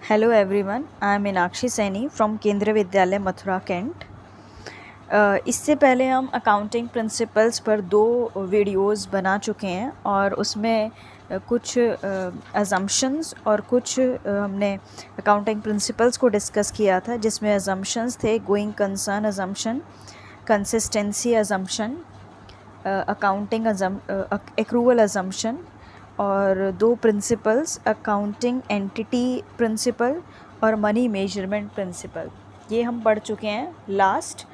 Hello everyone, I am Meenakshi Saini from केंद्रीय विद्यालय Mathura cantt. इससे पहले हम अकाउंटिंग प्रिंसिपल्स पर 2 वीडियोस बना चुके हैं और उसमें कुछ अजम्पशंस और कुछ हमने अकाउंटिंग प्रिंसिपल्स को डिस्कस किया था, जिसमें अजम्पशंस थे going concern assumption, consistency assumption, accounting accrual assumption और 2 प्रिंसिपल्स अकाउंटिंग एंटिटी प्रिंसिपल और मनी मेजरमेंट प्रिंसिपल। ये हम पढ़ चुके हैं लास्ट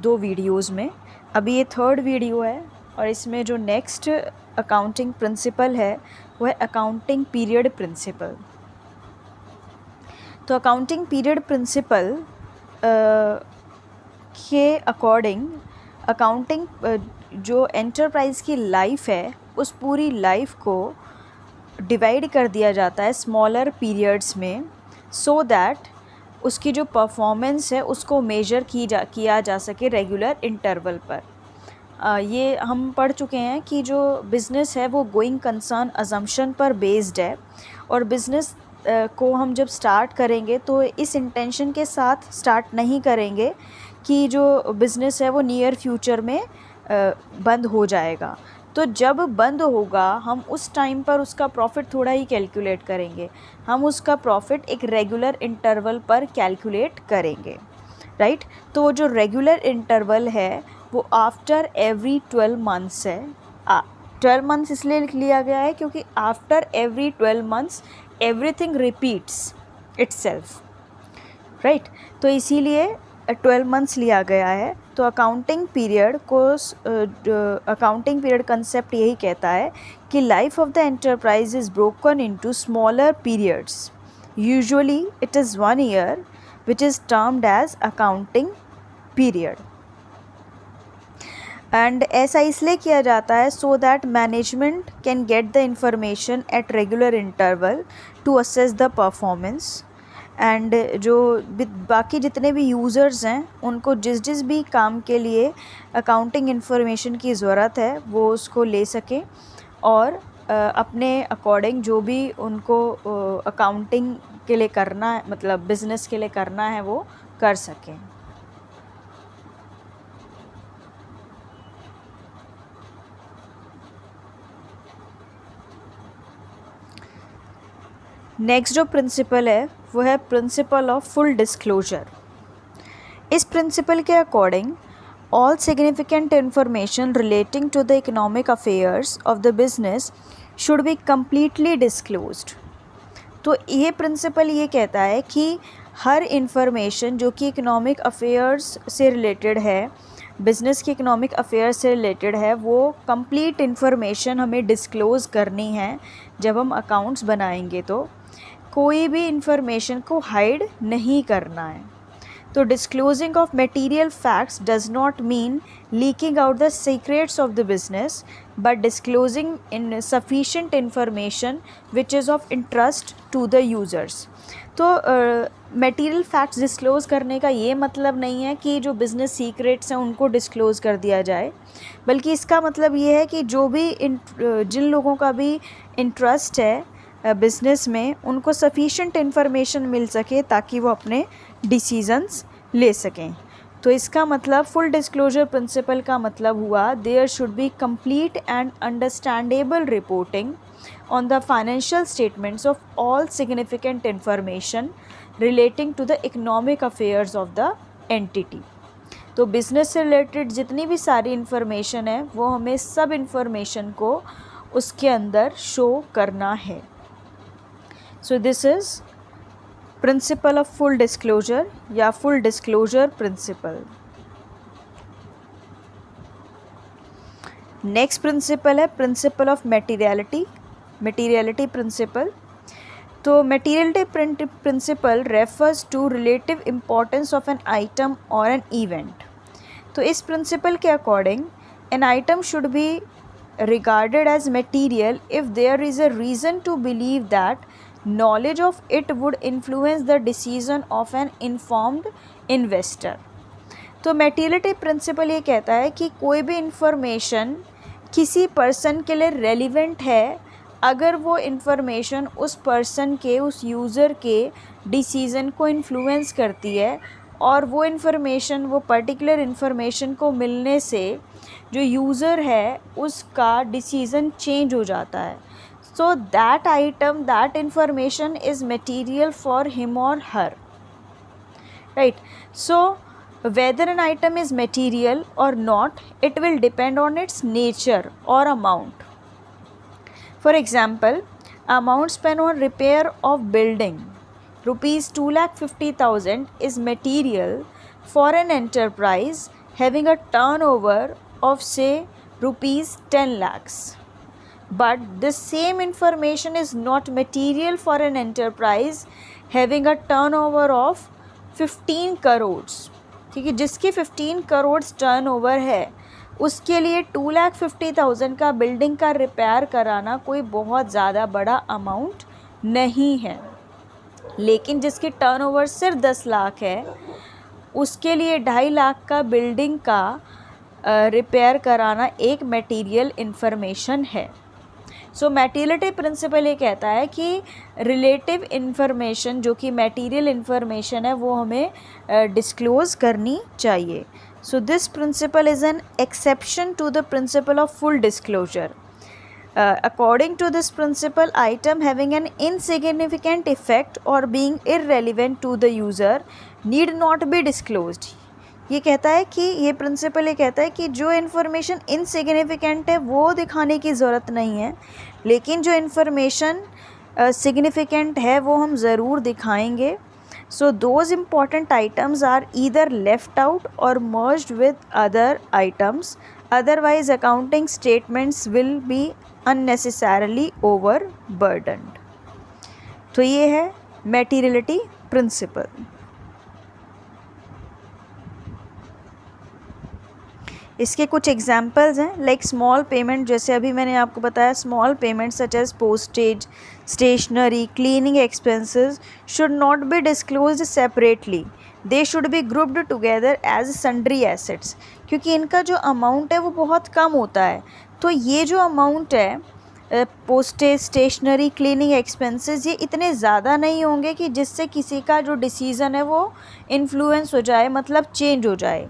2 वीडियोज़ में। अभी ये 3rd वीडियो है और इसमें जो नेक्स्ट अकाउंटिंग प्रिंसिपल है वो है अकाउंटिंग पीरियड प्रिंसिपल। तो अकाउंटिंग पीरियड प्रिंसिपल के अकॉर्डिंग अकाउंटिंग जो एंटरप्राइज़ की लाइफ है उस पूरी लाइफ को डिवाइड कर दिया जाता है स्मॉलर पीरियड्स में, सो दैट उसकी जो परफॉर्मेंस है उसको मेजर किया जा सके रेगुलर इंटरवल पर। ये हम पढ़ चुके हैं कि जो बिज़नेस है वो गोइंग कंसर्न अजम्पशन पर बेस्ड है और बिज़नेस को हम जब स्टार्ट करेंगे तो इस इंटेंशन के साथ स्टार्ट नहीं करेंगे कि जो बिज़नेस है वो नियर फ्यूचर में बंद हो जाएगा। तो जब बंद होगा हम उस टाइम पर उसका प्रॉफिट थोड़ा ही कैलकुलेट करेंगे, हम उसका प्रॉफिट एक रेगुलर इंटरवल पर कैलकुलेट करेंगे, राइट। तो वो जो रेगुलर इंटरवल है वो आफ्टर एवरी 12 मंथ्स है। 12 मंथ्स इसलिए लिख लिया गया है क्योंकि after every 12 months everything repeats itself, right. तो इसीलिए 12 मंथ्स लिया गया है। तो अकाउंटिंग पीरियड कंसेप्ट यही कहता है कि life of the enterprise is broken into smaller periods, usually it is 1 year which is termed as accounting period. And ऐसा इसलिए किया जाता है so that management can get the information at regular interval to assess the performance. And जो बाकी जितने भी users हैं उनको जिस भी काम के लिए अकाउंटिंग इन्फॉर्मेशन की ज़रूरत है वो उसको ले सकें और अपने अकॉर्डिंग जो भी उनको अकाउंटिंग के लिए करना है, मतलब बिज़नेस के लिए करना है, वो कर सकें। नेक्स्ट जो प्रिंसिपल है वो है प्रिंसिपल ऑफ फुल डिस्क्लोजर। इस प्रिंसिपल के according all significant information relating to the economic affairs of the business should be completely disclosed. तो ये प्रिंसिपल ये कहता है कि हर इंफॉर्मेशन जो कि इकोनॉमिक अफेयर्स से रिलेटेड है, बिज़नेस के इकोनॉमिक अफेयर्स से रिलेटेड है, वो कंप्लीट इन्फॉर्मेशन हमें डिस्क्लोज़ करनी है। जब हम अकाउंट्स बनाएंगे तो कोई भी इंफॉर्मेशन को हाइड नहीं करना है। तो disclosing of material facts does not mean leaking out the secrets of the business, but disclosing in sufficient information which is of interest to the users. तो मटेरियल फैक्ट्स डिस्क्लोज़ करने का ये मतलब नहीं है कि जो बिज़नेस सीक्रेट्स हैं उनको डिस्क्लोज़ कर दिया जाए, बल्कि इसका मतलब ये है कि जो भी जिन लोगों का भी इंटरेस्ट है बिज़नेस में उनको सफिशेंट इन्फॉर्मेशन मिल सके ताकि वो अपने डिसीजंस ले सकें। तो इसका मतलब फुल डिस्क्लोजर प्रिंसिपल का मतलब हुआ there should be complete and understandable reporting on the financial statements of all significant information relating to the economic affairs of the entity. तो बिज़नेस से रिलेटेड जितनी भी सारी इन्फॉर्मेशन है वो हमें सब इन्फॉर्मेशन को उसके अंदर शो करना है। So this is principle of full disclosure या full disclosure principle. Next principle है principle of materiality principle. तो materiality principle refers to relative importance of an item or an event. तो इस principle के according an item should be regarded as material if there is a reason to believe that knowledge of it would influence the decision of an informed investor. तो materiality principal ये कहता है कि कोई भी इंफॉर्मेशन किसी person के लिए रेलिवेंट है अगर वो इन्फॉर्मेशन उस पर्सन के, उस यूज़र के डिसीज़न को इन्फ्लुएंस करती है और वो इन्फॉर्मेशन, वो पर्टिकुलर इन्फॉर्मेशन को मिलने से जो यूज़र है उसका डिसीज़न चेंज हो जाता है, so that item, that information is material for him और हर, right? So whether an item is material or not, it will depend on its nature or amount. For example, amount spent on repair of building rupees 2,50,000 is material for an enterprise having a turnover of say rupees 10 lakhs. But the same information is not material for an enterprise having a turnover of 15 crore, ठीक है, जिसकी 15 crore turnover है उसके लिए 2,50,000 का building का repair कराना कोई बहुत ज़्यादा बड़ा अमाउंट नहीं है। लेकिन जिसकी टर्नओवर सिर्फ 10 लाख है उसके लिए 2.5 लाख का बिल्डिंग का रिपेयर कराना एक मटेरियल इन्फॉर्मेशन है। सो मटेरियलिटी प्रिंसिपल ये कहता है कि रिलेटिव इन्फॉर्मेशन जो कि मटेरियल इन्फॉर्मेशन है वो हमें डिस्क्लोज़ करनी चाहिए। So this principle is an exception to the principle of full disclosure. According to this principle, item having an insignificant effect or being irrelevant to the user need not be disclosed. ये कहता है कि ये principal ये कहता है कि जो इन्फॉर्मेशन इनसिग्निफिकेंट है वो दिखाने की ज़रूरत नहीं है, लेकिन जो इन्फॉर्मेशन सिग्निफिकेंट है वो हम ज़रूर दिखाएंगे। So those important items are either left out or merged with other items, otherwise accounting statements will be unnecessarily overburdened. तो ये है मटेरियलिटी प्रिंसिपल। इसके कुछ एग्जाम्पल्स हैं, लाइक स्मॉल पेमेंट, जैसे अभी मैंने आपको बताया small payment such as postage, stationery, cleaning expenses should not be disclosed separately, they should be grouped together as sundry assets, क्योंकि इनका जो अमाउंट है वो बहुत कम होता है। तो ये जो अमाउंट है पोस्टेज, स्टेशनरी, क्लीनिंग एक्सपेंसेस, ये इतने ज़्यादा नहीं होंगे कि जिससे किसी का जो डिसीज़न है वो इन्फ्लुएंस हो जाए, मतलब चेंज हो जाए।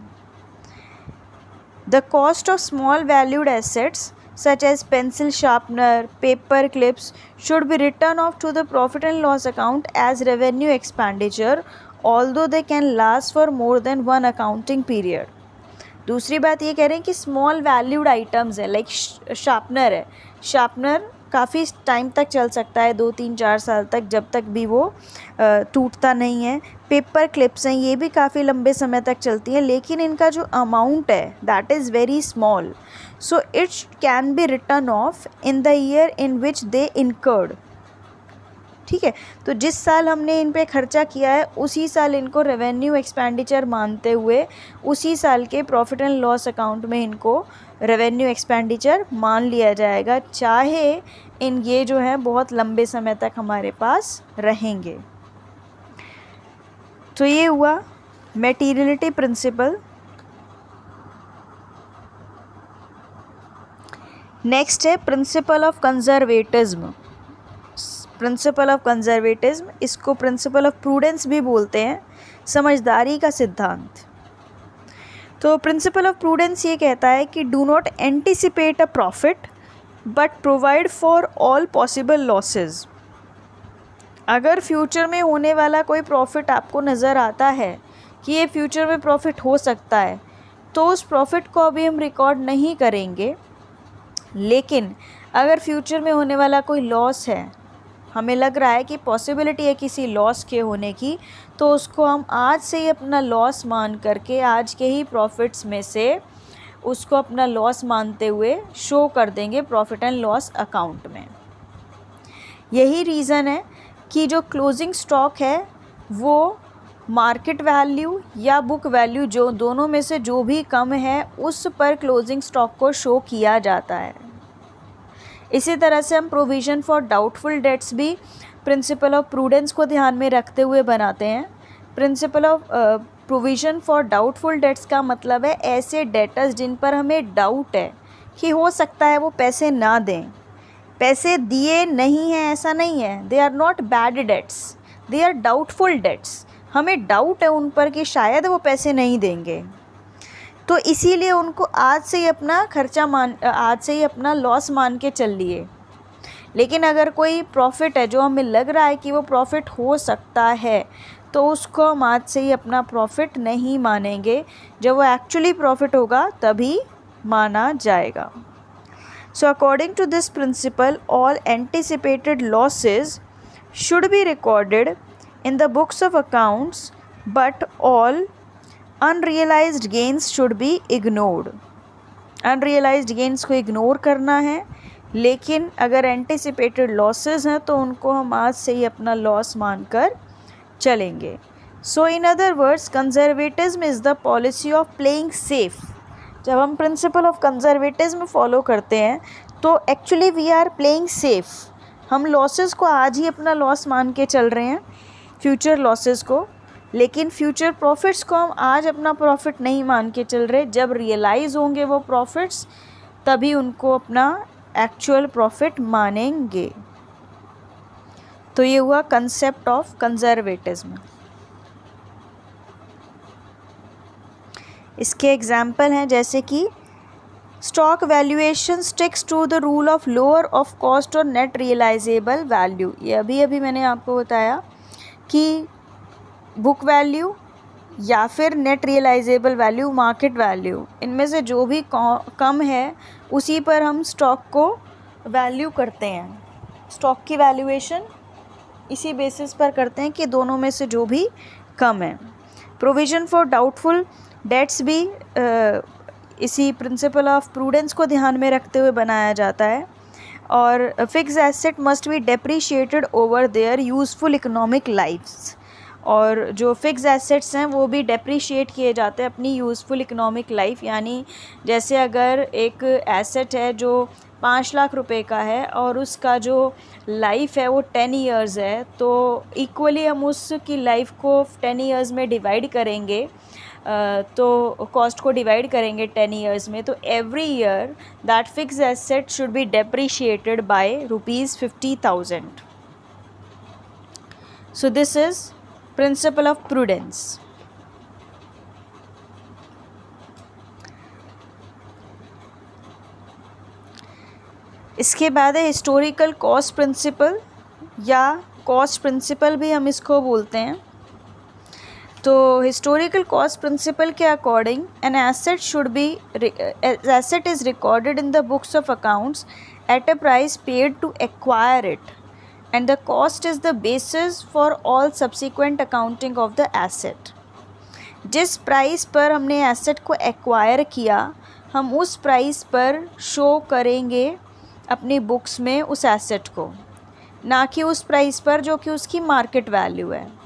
The cost of small valued assets such as pencil sharpener, paper clips should be written off to the profit and loss account as revenue expenditure, although they can last for more than one accounting period. दूसरी बात ये कह रहे हैं कि small valued items है, like sharpener है, sharpener काफ़ी टाइम तक चल सकता है, 2-3-4 साल तक, जब तक भी वो टूटता नहीं है। पेपर क्लिप्स हैं, ये भी काफ़ी लंबे समय तक चलती हैं, लेकिन इनका जो अमाउंट है that is very small, so it can be return of in the year in which they incurred. ठीक है, तो जिस साल हमने इन पे खर्चा किया है उसी साल इनको रेवेन्यू एक्सपेंडिचर मानते हुए उसी साल के प्रॉफिट एंड लॉस अकाउंट में इनको रेवेन्यू एक्सपेंडिचर मान लिया जाएगा, चाहे इन ये जो है बहुत लंबे समय तक हमारे पास रहेंगे। तो ये हुआ मटेरियलिटी प्रिंसिपल। नेक्स्ट है principle of conservatism. Principle of conservatism, इसको प्रिंसिपल ऑफ प्रूडेंस भी बोलते हैं, समझदारी का सिद्धांत। तो प्रिंसिपल ऑफ प्रूडेंस ये कहता है कि do not anticipate a profit but provide for all possible losses. अगर फ्यूचर में होने वाला कोई प्रॉफिट आपको नज़र आता है कि ये फ्यूचर में प्रॉफिट हो सकता है, तो उस प्रॉफिट को अभी हम रिकॉर्ड नहीं करेंगे, लेकिन अगर फ्यूचर में होने वाला कोई लॉस है, हमें लग रहा है कि पॉसिबिलिटी है किसी लॉस के होने की, तो उसको हम आज से ही अपना लॉस मान करके आज के ही प्रॉफिट्स में से उसको अपना लॉस मानते हुए शो कर देंगे प्रॉफिट एंड लॉस अकाउंट में। यही रीज़न है कि जो क्लोजिंग स्टॉक है वो मार्केट वैल्यू या बुक वैल्यू, जो दोनों में से जो भी कम है उस पर क्लोजिंग स्टॉक को शो किया जाता है। इसी तरह से हम प्रोविज़न फॉर डाउटफुल डेट्स भी प्रिंसिपल ऑफ प्रूडेंस को ध्यान में रखते हुए बनाते हैं। Principle of provision for doubtful debts का मतलब है ऐसे डेटर्स जिन पर हमें डाउट है कि हो सकता है वो पैसे ना दें, पैसे दिए नहीं हैं ऐसा नहीं है, they are not bad debts, they are doubtful debts. हमें डाउट है उन पर कि शायद वो पैसे नहीं देंगे, तो इसीलिए उनको आज से ही अपना आज से ही अपना लॉस मान के चल लिए। लेकिन अगर कोई प्रॉफिट है जो हमें लग रहा है कि वो प्रॉफिट हो सकता है, तो उसको हम आज से ही अपना प्रॉफिट नहीं मानेंगे, जब वो एक्चुअली प्रॉफिट होगा तभी माना जाएगा। So according to this principle, all anticipated losses should be recorded in the books of accounts, but all unrealized gains should be ignored. Unrealized gains को इग्नोर करना है, लेकिन अगर anticipated losses हैं तो उनको हम आज से ही अपना लॉस मानकर चलेंगे। So in other words, conservatism is the policy of playing safe. जब हम प्रिंसिपल ऑफ कंजर्वेटिज्म फॉलो करते हैं तो actually we are playing safe. हम लॉसेस को आज ही अपना लॉस मान के चल रहे हैं, फ्यूचर लॉसेस को, लेकिन फ्यूचर प्रॉफिट्स को हम आज अपना प्रॉफिट नहीं मान के चल रहे। जब रियलाइज़ होंगे वो प्रॉफिट्स तभी उनको अपना एक्चुअल प्रॉफिट मानेंगे। तो ये हुआ कंसेप्ट ऑफ कंजर्वेटिज्म। इसके एग्जाम्पल हैं जैसे कि stock valuation sticks to the rule of lower of cost और नेट रियलाइजेबल वैल्यू। ये अभी मैंने आपको बताया कि बुक वैल्यू या फिर net realisable value, market value, इनमें से जो भी कम है उसी पर हम स्टॉक को वैल्यू करते हैं। स्टॉक की वैल्यूएशन इसी बेसिस पर करते हैं कि दोनों में से जो भी कम है। प्रोविज़न फॉर डाउटफुल डेट्स भी इसी प्रिंसिपल ऑफ प्रूडेंस को ध्यान में रखते हुए बनाया जाता है। और fix asset must be depreciated over their useful economic lifes. और जो फिक्स एसेट्स हैं वो भी डेप्रीशिएट किए जाते हैं अपनी यूज़फुल इकोनॉमिक लाइफ। यानी जैसे अगर एक एसेट है जो 5 लाख रुपए का है और उसका जो लाइफ है वो 10 ईयर्स है, तो इक्वली हम उसकी लाइफ को 10 ईयर्स में डिवाइड करेंगे, तो कॉस्ट को डिवाइड करेंगे 10 ईयर्स में, तो every year that fix asset should be depreciated by ₹50,000। So this is principle of prudence. इसके बाद है हिस्टोरिकल कॉस्ट प्रिंसिपल, या कॉस्ट प्रिंसिपल भी हम इसको बोलते हैं। तो हिस्टोरिकल कॉस्ट प्रिंसिपल के according an asset is recorded in the books of accounts at a price paid to acquire it, and the cost is the basis for all subsequent accounting of the asset. जिस price पर हमने asset को acquire किया, हम उस price पर show करेंगे अपनी बुक्स में उस एसेट को, ना कि उस प्राइस पर जो कि उसकी मार्केट वैल्यू है।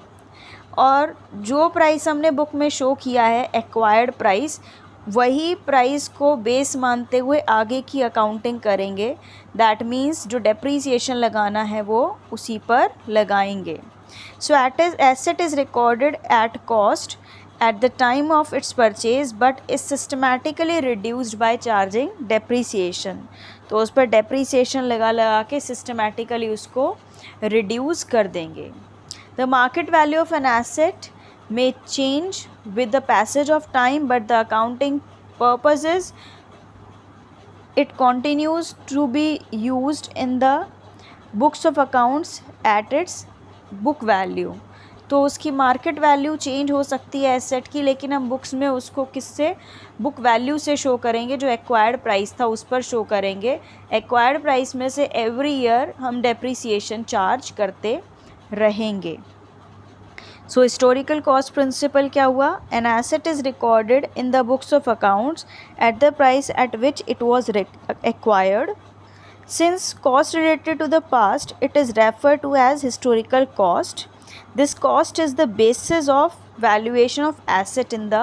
और जो प्राइस हमने बुक में शो किया है एक्वायर्ड प्राइस, वही प्राइस को बेस मानते हुए आगे की अकाउंटिंग करेंगे। दैट मीन्स जो डेप्रीसिएशन लगाना है वो उसी पर लगाएंगे। So asset is recorded at cost at the time of its purchase but is systematically reduced by charging depreciation। तो उस पर depreciation लगा के systematically उसको reduce कर देंगे। The market value of an asset may change with the passage of time, but the accounting purposes it continues to be used in the books of accounts at its book value। तो उसकी market value change हो सकती है asset की, लेकिन हम books में उसको किससे, बुक वैल्यू से शो करेंगे। जो एक्वायर्ड प्राइस था उस पर शो करेंगे। एक्वायर्ड प्राइस में से एवरी ईयर हम डेप्रीसिएशन चार्ज करते रहेंगे। सो हिस्टोरिकल कॉस्ट प्रिंसिपल क्या हुआ, an asset is recorded in the books of accounts at the price at which it was acquired. Since cost related to the past, it is referred to as historical cost. This cost is the basis of valuation of asset in the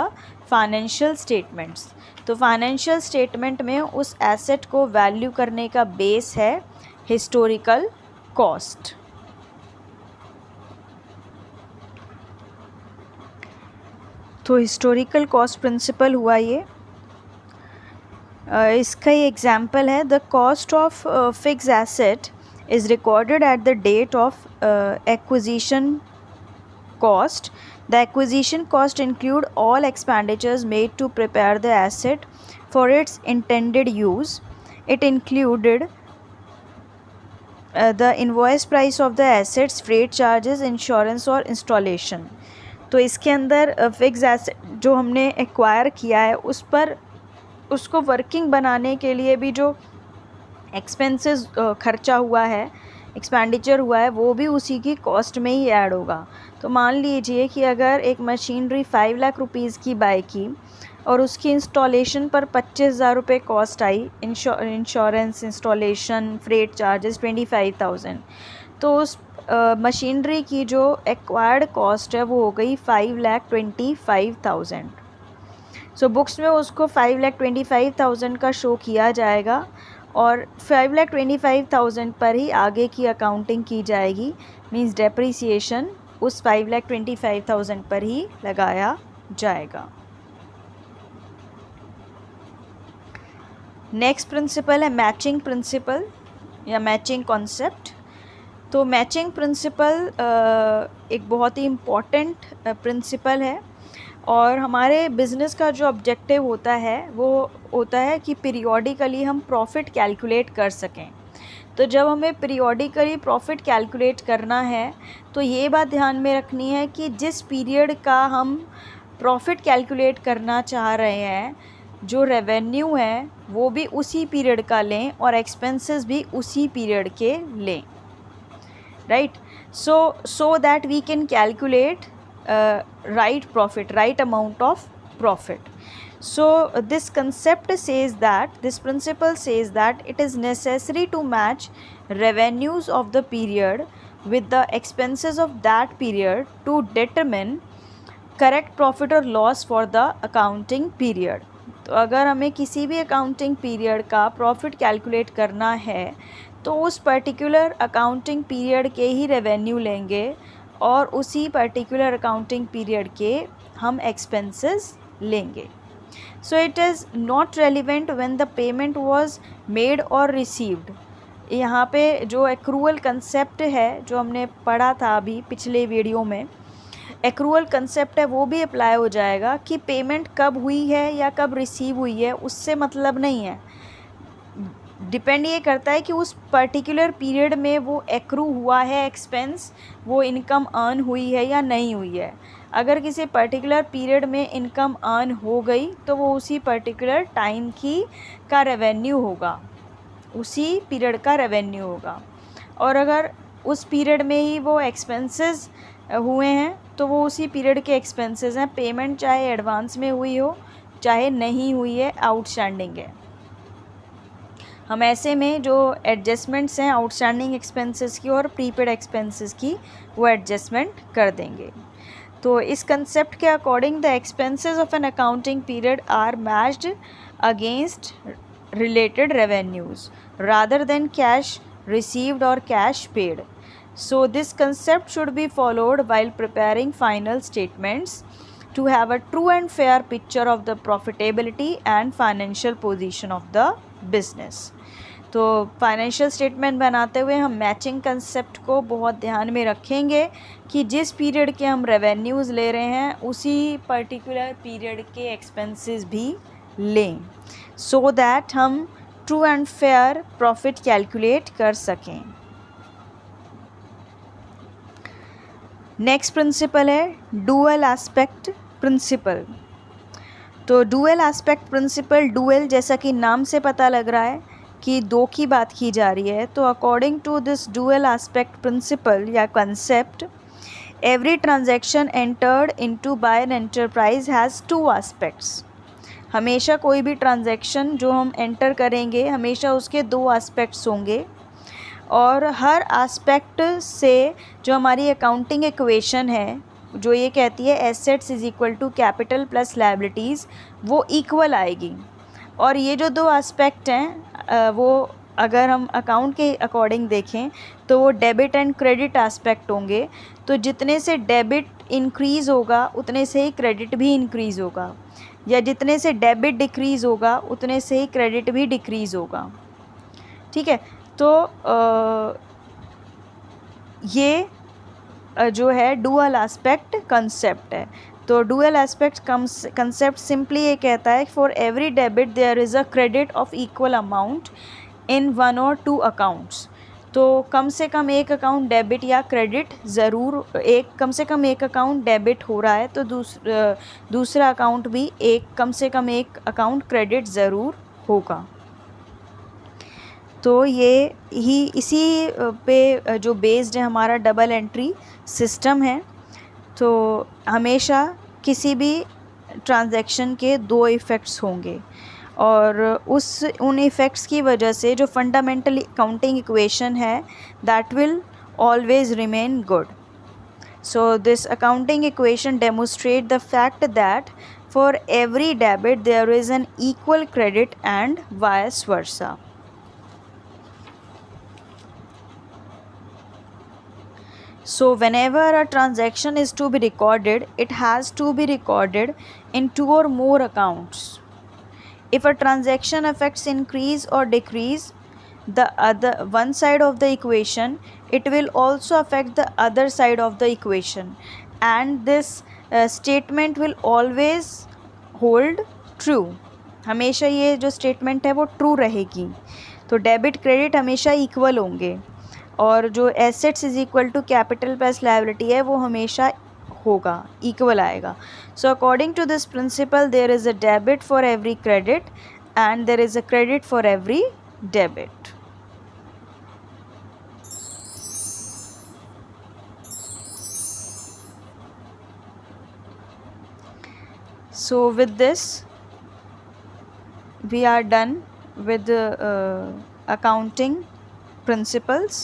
financial statements। तो financial statement में उस asset को value करने का base है historical cost. तो historical cost principal हुआ ये। इसका ही एग्जाम्पल है, the cost of fix asset is recorded at the date of acquisition cost. The acquisition cost include all expenditures made to prepare the asset for its intended use. It included the invoice price of the assets, freight charges, insurance और installation. तो इसके अंदर fix asset जो हमने acquire किया है उस पर उसको वर्किंग बनाने के लिए भी जो एक्सपेंसेस खर्चा हुआ है, एक्सपेंडिचर हुआ है, वो भी उसी की कॉस्ट में ही ऐड होगा. तो मान लीजिए कि अगर एक मशीनरी 5 लाख रुपीज़ की बाय की और उसकी इंस्टॉलेशन पर 25,000 रुपये कॉस्ट आई, इंश्योरेंस, इंस्टॉलेशन, फ्रेट चार्जेस 25,000, तो उस मशीनरी की जो एक्वायर्ड कॉस्ट है वो हो गई 5,25,000. सो बुक्स में उसको 5,25,000 का शो किया जाएगा और 5,25,000 पर ही आगे की अकाउंटिंग की जाएगी. मींस डेप्रिसिएशन उस 5,25,000 पर ही लगाया जाएगा. नेक्स्ट प्रिंसिपल है मैचिंग प्रिंसिपल या मैचिंग कॉन्सेप्ट. तो मैचिंग प्रिंसिपल एक बहुत ही इम्पॉर्टेंट प्रिंसिपल है और हमारे बिज़नेस का जो ऑब्जेक्टिव होता है वो होता है कि पीरियोडिकली हम प्रॉफिट कैलकुलेट कर सकें. तो जब हमें पीरियोडिकली प्रॉफिट कैलकुलेट करना है तो ये बात ध्यान में रखनी है कि जिस पीरियड का हम प्रॉफिट कैलकुलेट करना चाह रहे हैं, जो रेवेन्यू है वो भी उसी पीरियड का लें और एक्सपेंसेस भी उसी पीरियड के लें. Right. so that we can calculate right profit, right amount of profit. So this concept says that, this principle says that it is necessary to match revenues of the period with the expenses of that period to determine correct profit or loss for the accounting period. तो अगर हमें किसी भी accounting period का profit calculate करना है तो उस पर्टिकुलर अकाउंटिंग पीरियड के ही रेवेन्यू लेंगे और उसी पर्टिकुलर अकाउंटिंग पीरियड के हम एक्सपेंसेस लेंगे. So it is not relevant when the payment was made और रिसीव्ड. यहाँ पे जो एक्रूअल कंसेप्ट है जो हमने पढ़ा था अभी पिछले वीडियो में, एक्रूअल कंसेप्ट है वो भी अप्लाई हो जाएगा कि पेमेंट कब हुई है या कब रिसीव हुई है उससे मतलब नहीं है. डिपेंड ये करता है कि उस पर्टिकुलर पीरियड में वो एक्रू हुआ है एक्सपेंस, वो इनकम अर्न हुई है या नहीं हुई है. अगर किसी पर्टिकुलर पीरियड में इनकम अर्न हो गई तो वो उसी पर्टिकुलर टाइम की का रेवेन्यू होगा, उसी पीरियड का रेवेन्यू होगा. और अगर उस पीरियड में ही वो एक्सपेंसेस हुए हैं तो वो उसी पीरियड के एक्सपेंसेस हैं. पेमेंट चाहे एडवांस में हुई हो चाहे नहीं हुई है, आउटस्टैंडिंग है. हम ऐसे में जो एडजस्टमेंट्स हैं आउटस्टैंडिंग एक्सपेंसेस की और प्रीपेड एक्सपेंसेस की, वो एडजस्टमेंट कर देंगे. तो इस कंसेप्ट के according the expenses of an accounting period are matched against related revenues rather than cash received or cash paid. So this concept should be followed while preparing final statements to have a true and fair picture of the profitability and financial position of the business. तो financial statement बनाते हुए हम matching concept को बहुत ध्यान में रखेंगे कि जिस पीरियड के हम रेवेन्यूज़ ले रहे हैं उसी पर्टिकुलर पीरियड के एक्सपेंसेस भी लें, सो दैट हम true and fair profit calculate कर सकें. नेक्स्ट प्रिंसिपल है डुअल एस्पेक्ट प्रिंसिपल. तो डुअल एस्पेक्ट प्रिंसिपल, डुअल जैसा कि नाम से पता लग रहा है कि दो की बात की जा रही है. तो according to this dual aspect principle या concept, every transaction entered into by an enterprise has two aspects. हमेशा कोई भी ट्रांजैक्शन जो हम एंटर करेंगे हमेशा उसके दो एस्पेक्ट्स होंगे और हर एस्पेक्ट से जो हमारी अकाउंटिंग इक्वेशन है जो ये कहती है assets is equal to capital plus liabilities, वो इक्वल आएगी. और ये जो दो एस्पेक्ट हैं वो अगर हम अकाउंट के अकॉर्डिंग देखें तो वो डेबिट एंड क्रेडिट एस्पेक्ट होंगे. तो जितने से डेबिट इंक्रीज़ होगा उतने से ही क्रेडिट भी इंक्रीज़ होगा. या जितने से डेबिट डिक्रीज़ होगा उतने से ही क्रेडिट भी डिक्रीज़ होगा। ठीक है, तो ये जो है डुअल एस्पेक्ट कंसेप्ट है। तो डुअल एस्पेक्ट कंसेप्ट सिंपली ये कहता है for every debit there is a credit of equal amount in 1 और 2 अकाउंट्स। तो कम से कम एक अकाउंट डेबिट या क्रेडिट ज़रूर, कम से कम एक अकाउंट डेबिट हो रहा है तो दूसरा अकाउंट भी कम से कम एक अकाउंट क्रेडिट ज़रूर होगा। तो ये ही इसी पे जो बेस्ड है हमारा डबल एंट्री सिस्टम है। तो हमेशा किसी भी ट्रांजैक्शन के 2 इफ़ेक्ट्स होंगे और उन इफ़ेक्ट्स की वजह से जो फंडामेंटल अकाउंटिंग इक्वेशन है that will always remain good. So this accounting equation demonstrate the fact that for every debit there is an equal credit and vice versa. So whenever a transaction is to be recorded, it has to be recorded in 2 or more accounts. If a transaction affects increase or decrease the other one side of the equation, it will also affect the other side of the equation, and this statement will always hold true. हमेशा ये जो statement है वो true रहेगी। तो debit credit हमेशा equal होंगे और जो assets is equal to capital plus liability है वो हमेशा होगा, इक्वल आएगा। So according to this principle there is a debit for every credit and there is a credit for every debit. So with this we are done with accounting principles.